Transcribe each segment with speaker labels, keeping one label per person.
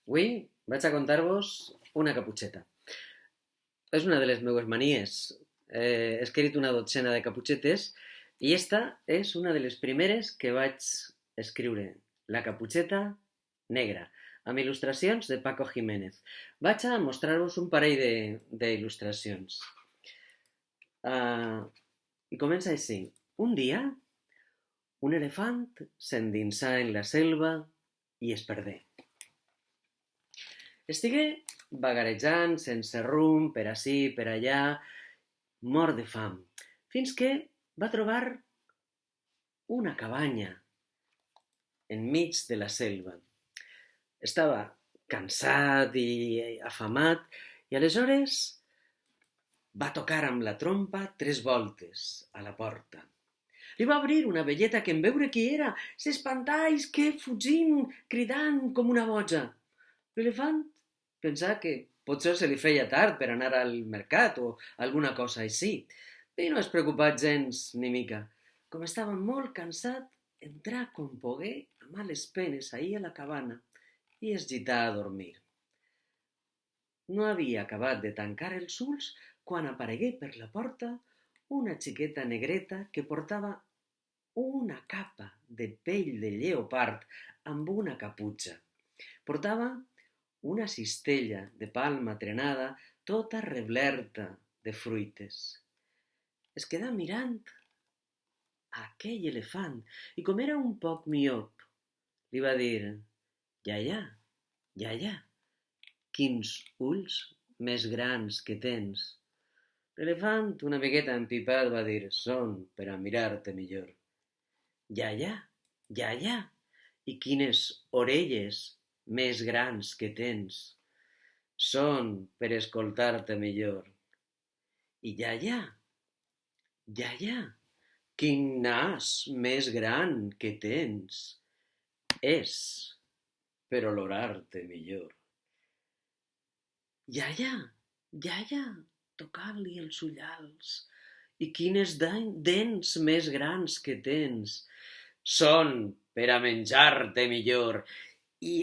Speaker 1: Avui vaig a contar-vos una caputxeta. És una de les meues manies. He escrit una dotzena de caputxetes i esta és una de les primeres que vaig escriure. La caputxeta negra, amb il·lustracions de Paco Jiménez. Vaig a mostrar-vos un parell d'il·lustracions. I comença així. Un dia, un elefant s'endinsà en la selva i es perdé. Estigué vagarejant sense rumb per ací, per allà, mort de fam, fins que va trobar una cabanya enmig de la selva. Estava cansat i afamat i aleshores va tocar amb la trompa 3 voltes a la porta. Li va obrir una velleta que en veure qui era s'espantà i isqué fugint, cridant com una boja. L'elefant pensà que potser se li feia tard per anar al mercat o alguna cosa així, i no es preocupà gens ni mica. Com estava molt cansat, entrà com pogué a males penes ahir a la cabana i es gità a dormir. No havia acabat de tancar els ulls quan aparegué per la porta una xiqueta negreta que portava una capa de pell de lleopard amb una caputxa. Portava una cistella de palma trenada tota reblerta de fruites. Es quedà mirant aquell elefant i com era un poc miop, li va dir: «Iaia, iaia, quins ulls més grans que tens!» L'elefant, una miqueta empipat, va dir: «Són per a mirar-te millor». «Iaia, iaia, i quines orelles més grans que tens!» «Són per escoltar-te millor». «I iaia, iaia, quin nas més gran que tens!» «És per olorar-te millor». «Iaia, iaia», tocant-li els ullals, «i quines dents més grans que tens!» «Són per a menjar-te millor». I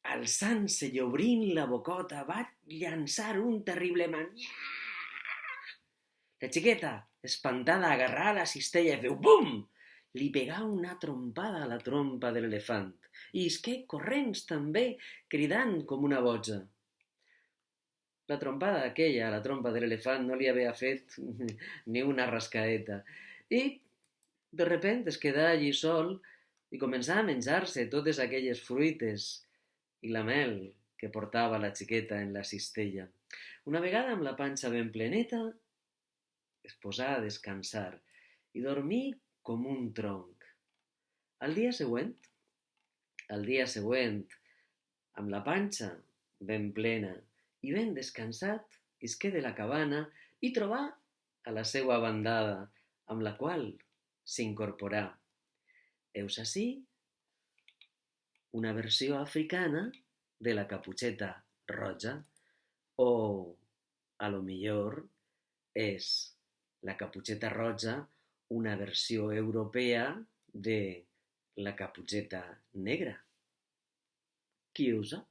Speaker 1: alçant-se i obrint la bocota va llançar un terrible manyà. La xiqueta, espantada, agarrà la cistella i feu bum! Li pegà una trompada a la trompa de l'elefant i isqué corrents també, cridant com una boja. La trompada aquella a la trompa de l'elefant no li havia fet ni una rascaeta i de repent es quedà allí sol i començà a menjar-se totes aquelles fruites i la mel que portava la xiqueta en la cistella. Una vegada amb la panxa ben pleneta, es posà a descansar i dormí com un tronc. Al dia següent, amb la panxa ben plena i ben descansat, isqué de la cabana i trobà a la seua bandada, amb la qual s'incorporà. Heus ací una versió africana de la caputxeta roja, o a lo millor és la caputxeta roja una versió europea de la caputxeta negra. Qui ho sap?